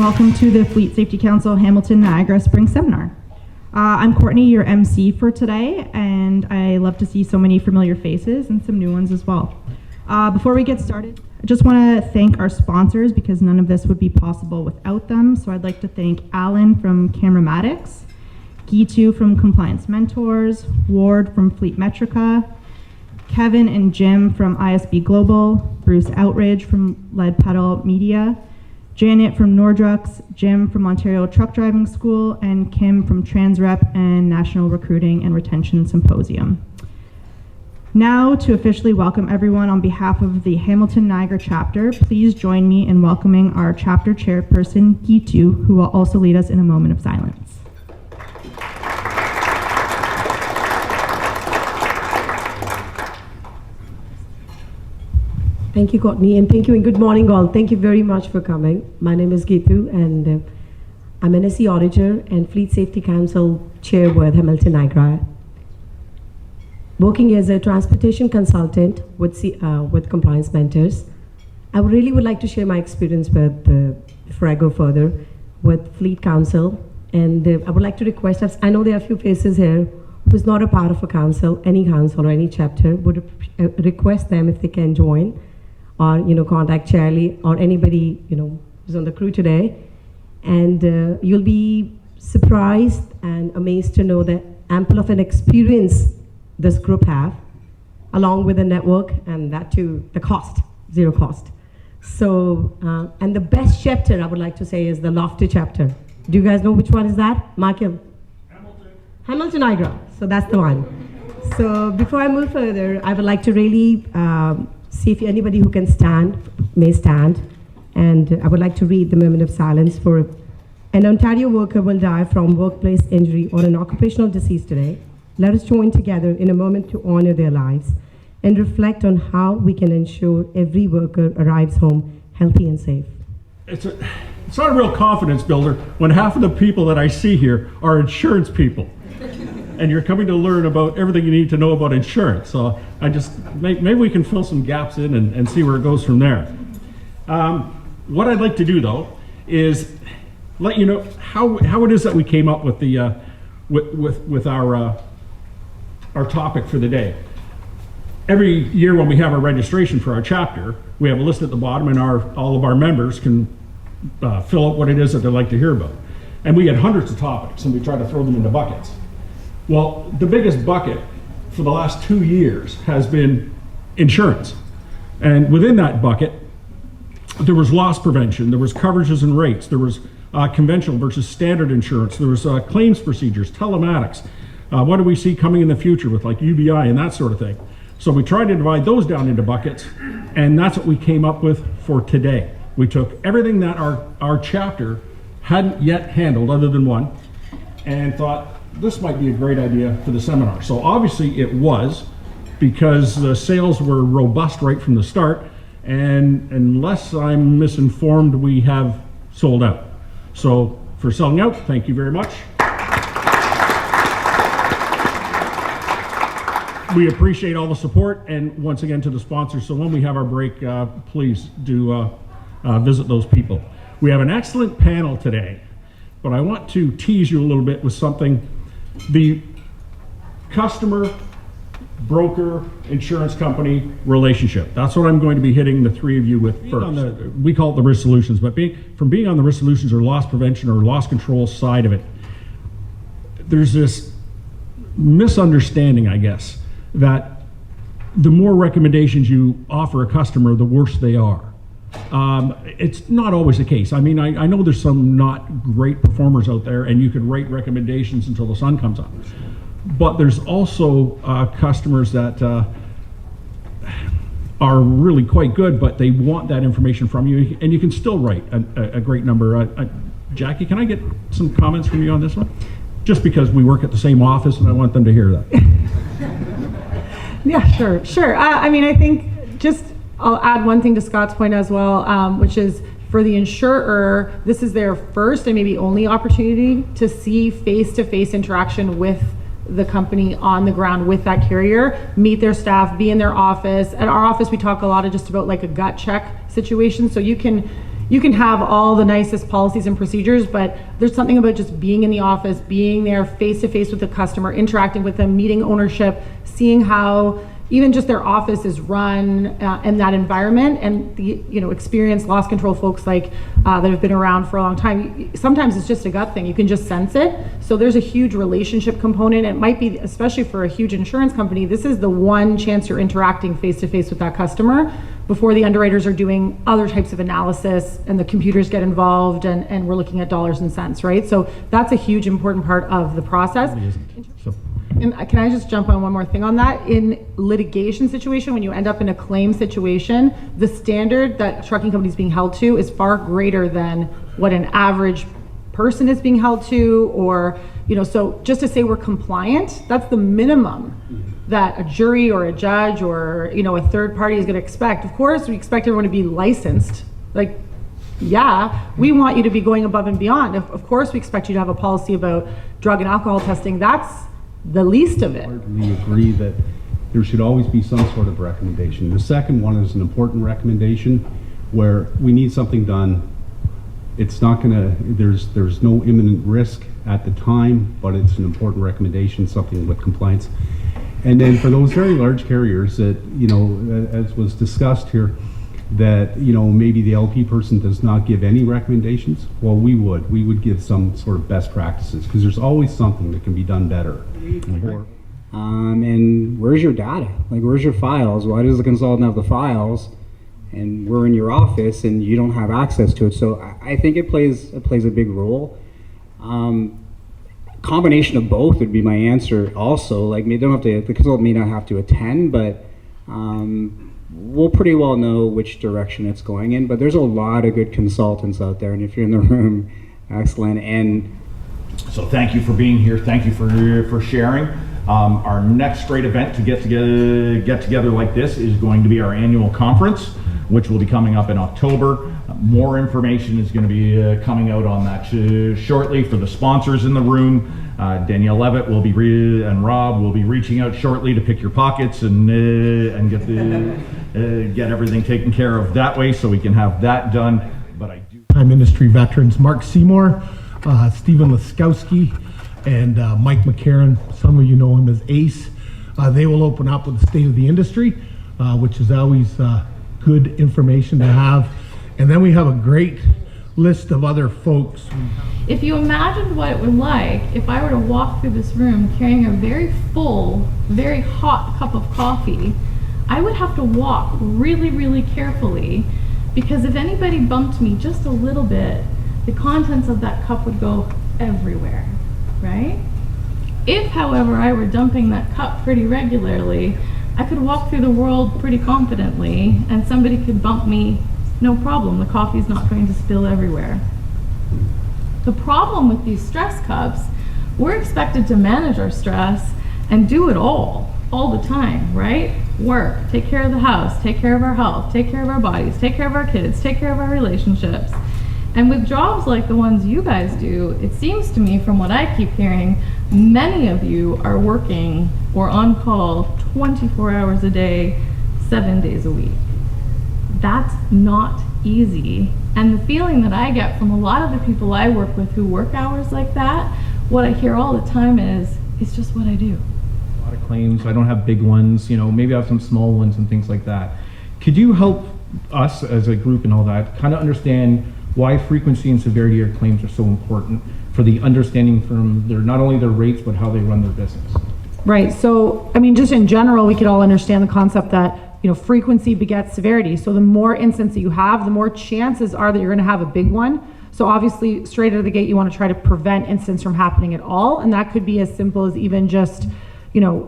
welcome to the Fleet Safety Council Hamilton Niagara Spring Seminar. I'm Courtney, your MC for today, and I love to see so many familiar faces and some new ones as well. Before we get started, I just want to thank our sponsors because none of this would be possible without them. So I'd like to thank Alan from Cameramatics, Gitu from Compliance Mentors, Ward from Fleet Metrica, Kevin and Jim from ISB Global, Bruce Outridge from Lead Pedal Media, Janet from Nordrux, Jim from Ontario Truck Driving School, and Kim from Transrep and National Recruiting and Retention Symposium. Now, to officially welcome everyone on behalf of the Hamilton Niagara chapter, please join me in welcoming our chapter chairperson, Gitu, who will also lead us in a moment of silence. Thank you, Courtney, and thank you, and good morning, all. Thank you very much for coming. My name is Gitu, and I'm NSC Auditor and Fleet Safety Council Chair with Hamilton Niagara. Working as a transportation consultant with Compliance Mentors, I really would like to share my experience with, before I go further, with Fleet Council. And I would like to request, I know there are a few faces here who's not a part of a council, any council or any chapter, would request them if they can join, or contact Charlie or anybody who's on the crew today. And you'll be surprised and amazed to know that ample of an experience this group have, along with the network, and that too, the cost, zero cost. So, and the best chapter I would like to say is the Lofty chapter. Do you guys know which one is that? Markham? Hamilton Niagara. So that's the one. So before I move further, I would like to really see if anybody who can stand may stand. And I would like to read the moment of silence for an Ontario worker will die from workplace injury or an occupational disease today. Let us join together in a moment to honor their lives and reflect on how we can ensure every worker arrives home healthy and safe. It's not a real confidence builder when half of the people that I see here are insurance people. And you're coming to learn about everything you need to know about insurance. So maybe we can fill some gaps in and see where it goes from there. What I'd like to do though is let you know how it is that we came up with the with our topic for the day. Every year when we have our registration for our chapter, we have a list at the bottom, and all of our members can fill out what it is that they'd like to hear about. And we had hundreds of topics, and we try to throw them into buckets. Well, the biggest bucket for the last 2 years has been insurance. And within that bucket, there was loss prevention, there was coverages and rates, there was conventional versus standard insurance, there was claims procedures, telematics, what do we see coming in the future with like UBI and that sort of thing. So we tried to divide those down into buckets, and that's what we came up with for today. We took everything that our chapter hadn't yet handled other than one, and thought this might be a great idea for the seminar. So obviously it was, because the sales were robust right from the start, and unless I'm misinformed, we have sold out. So for selling out, thank you very much. We appreciate all the support, and once again to the sponsors. So when we have our break, please do visit those people. We have an excellent panel today, but I want to tease you a little bit with something. The customer, broker, insurance company relationship. That's what I'm going to be hitting the three of you with first. We call it the risk solutions, but being on the risk solutions or loss prevention or loss control side of it, there's this misunderstanding, I guess, that the more recommendations you offer a customer, the worse they are. It's not always the case. I mean, I know there's some not great performers out there, and you could rate recommendations until the sun comes up. But there's also customers that are really quite good, but they want that information from you, and you can still write a great number. Jackie, can I get some comments from you on this one? Just because we work at the same office, and I want them to hear that. Yeah, sure. I mean, I think I'll add one thing to Scott's point as well, which is for the insurer, this is their first and maybe only opportunity to see face-to-face interaction with the company on the ground with that carrier, meet their staff, be in their office. At our office, we talk a lot of just about like a gut check situation. So you can you can have all the nicest policies and procedures, but there's something about just being in the office, being there face to face with the customer, interacting with them, meeting ownership, seeing how even just their office is run in that environment, and the experienced loss control folks like that have been around for a long time. Sometimes it's just a gut thing. You can just sense it. So there's a huge relationship component. It might be, especially for a huge insurance company, this is the one chance you're interacting face to face with that customer before the underwriters are doing other types of analysis and the computers get involved and we're looking at dollars and cents, right? So that's a huge important part of the process. And can I just jump on one more thing on that? In litigation situation, when you end up in a claim situation, the standard that trucking companies being held to is far greater than what an average person is being held to, or, so just to say we're compliant, that's the minimum that a jury or a judge or, a third party is going to expect. Of course, we expect everyone to be licensed. Like, yeah, we want you to be going above and beyond. Of course, we expect you to have a policy about drug and alcohol testing. That's the least of it. We agree that there should always be some sort of recommendation. The second one is an important recommendation where we need something done. It's not gonna, there's no imminent risk at the time, but it's an important recommendation, something with compliance. And then for those very large carriers that, as was discussed here, that, maybe the LP person does not give any recommendations, well, we would give some sort of best practices, because there's always something that can be done better. And where's your data? Like, where's your files? Why does the consultant have the files and we're in your office and you don't have access to it? So I think it plays a big role. Combination of both would be my answer also. Like, the consultant may not have to attend, but we'll pretty well know which direction it's going in. But there's a lot of good consultants out there, and if you're in the room, excellent. And so thank you for being here. Thank you for sharing. Our next great event to get together like this is going to be our annual conference, which will be coming up in October. More information is going to be coming out on that shortly. For the sponsors in the room, Danielle Levitt and Rob will be reaching out shortly to pick your pockets and get everything taken care of that way, so we can have that done. But I do. Time industry veterans Mark Seymour, Stephen Laskowski, and Mike McCarron. Some of you know him as Ace. They will open up with the state of the industry, which is always good information to have. And then we have a great list of other folks. If you imagined what it would like if I were to walk through this room carrying a very full, very hot cup of coffee, I would have to walk really, really carefully, because if anybody bumped me just a little bit, the contents of that cup would go everywhere, right? If, however, I were dumping that cup pretty regularly, I could walk through the world pretty confidently and somebody could bump me, no problem. The coffee's not going to spill everywhere. The problem with these stress cups, we're expected to manage our stress and do it all the time, right? Work, take care of the house, take care of our health, take care of our bodies, take care of our kids, take care of our relationships. And with jobs like the ones you guys do, it seems to me from what I keep hearing, many of you are working or on call 24 hours a day, 7 days a week. That's not easy. And the feeling that I get from a lot of the people I work with who work hours like that, what I hear all the time is, it's just what I do. A lot of claims. I don't have big ones, maybe I have some small ones and things like that. Could you help us as a group and all that kind of understand why frequency and severity of claims are so important for the understanding from not only their rates, but how they run their business? Right. So, just in general, we could all understand the concept that frequency begets severity. So the more incidents that you have, the more chances are that you're going to have a big one. So obviously, straight out of the gate, you want to try to prevent incidents from happening at all. And that could be as simple as even just,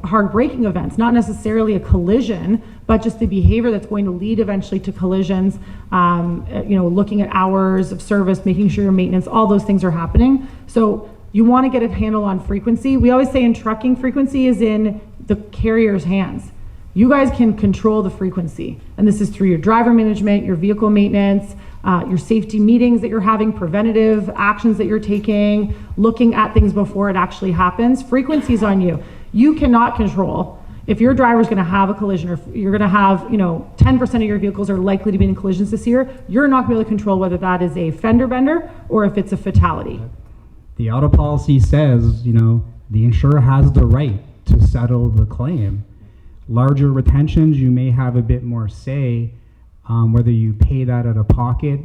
hard braking events, not necessarily a collision, but just the behavior that's going to lead eventually to collisions, looking at hours of service, making sure your maintenance, all those things are happening. So you want to get a handle on frequency. We always say in trucking, frequency is in the carrier's hands. You guys can control the frequency, and this is through your driver management, your vehicle maintenance, your safety meetings that you're having, preventative actions that you're taking, looking at things before it actually happens. Frequency is on you. You cannot control If your driver's going to have a collision, or if you're going to have, 10% of your vehicles are likely to be in collisions this year, you're not going to be able to control whether that is a fender bender or if it's a fatality. The auto policy says, the insurer has the right to settle the claim. Larger retentions, you may have a bit more say, whether you pay that out of pocket.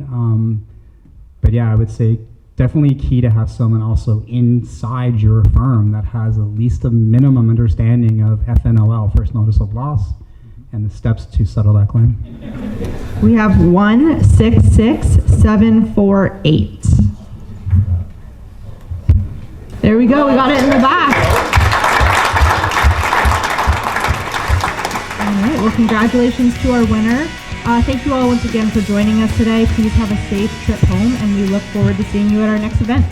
But yeah, I would say definitely key to have someone also inside your firm that has at least a minimum understanding of FNOL, first notice of loss, and the steps to settle that claim. We have 166748. There we go, we got it in the back. All right, well, congratulations to our winner. Thank you all once again for joining us today. Please have a safe trip home, and we look forward to seeing you at our next event.